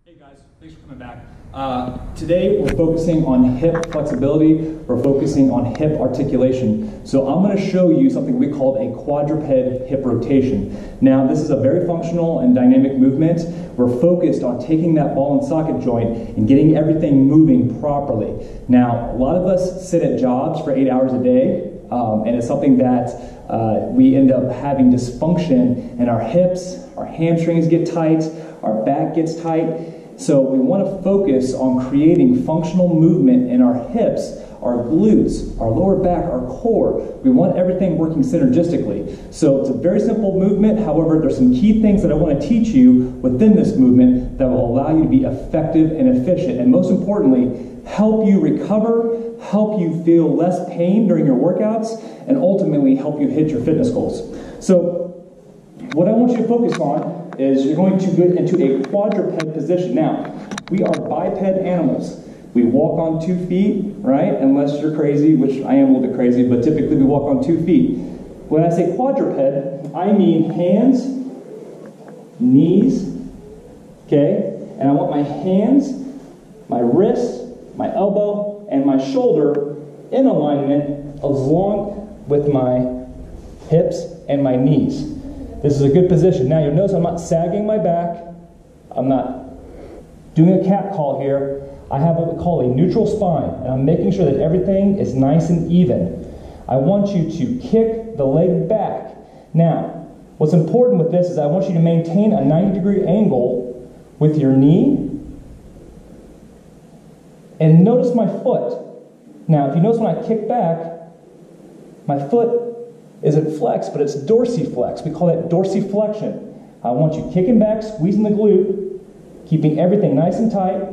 Hey guys, thanks for coming back. Today we're focusing on hip flexibility, we're focusing on hip articulation. So I'm going to show you something we call a quadruped hip rotation. Now this is a very functional and dynamic movement. We're focused on taking that ball and socket joint and getting everything moving properly. Now a lot of us sit at jobs for 8 hours a day, and it's something that we end up having dysfunction in our hips, our hamstrings get tight, our back gets tight. So we want to focus on creating functional movement in our hips, our glutes, our lower back, our core. We want everything working synergistically. So it's a very simple movement. However, there's some key things that I want to teach you within this movement that will allow you to be effective and efficient, and most importantly, help you recover, help you feel less pain during your workouts, and ultimately help you hit your fitness goals. So what I want you to focus on is you're going to get into a quadruped position. Now, we are biped animals. We walk on 2 feet, right? Unless you're crazy, which I am a little bit crazy, but typically we walk on 2 feet. When I say quadruped, I mean hands, knees, okay? And I want my hands, my wrist, my elbow, and my shoulder in alignment along with my hips and my knees. This is a good position. Now you'll notice I'm not sagging my back. I'm not doing a cat call here. I have what we call a neutral spine, and I'm making sure that everything is nice and even. I want you to kick the leg back. Now, what's important with this is I want you to maintain a 90-degree angle with your knee. And notice my foot. Now, if you notice when I kick back, my foot isn't flex, but it's dorsiflex. We call that dorsiflexion. I want you kicking back, squeezing the glute, keeping everything nice and tight,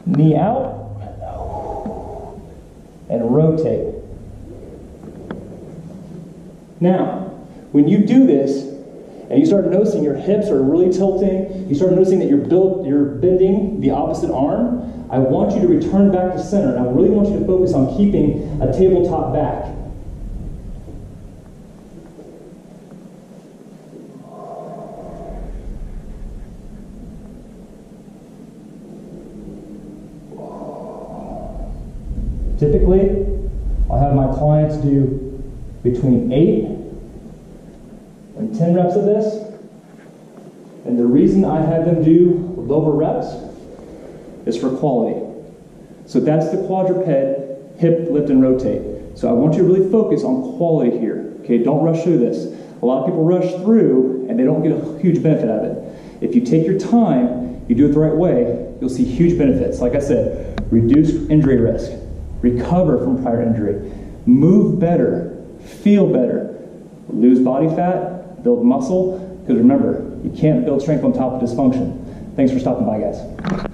knee out, and rotate. Now, when you do this, and you start noticing your hips are really tilting, you start noticing that you're bending the opposite arm, I want you to return back to center, and I really want you to focus on keeping a tabletop back. Typically, I'll have my clients do between 8 and 10 reps of this. And the reason I have them do lower reps is for quality. So that's the quadruped hip lift and rotate. So I want you to really focus on quality here. Okay, don't rush through this. A lot of people rush through and they don't get a huge benefit out of it. If you take your time, you do it the right way, you'll see huge benefits. Like I said, reduce injury risk. Recover from prior injury, move better, feel better, lose body fat, build muscle, because remember, you can't build strength on top of dysfunction. Thanks for stopping by, guys.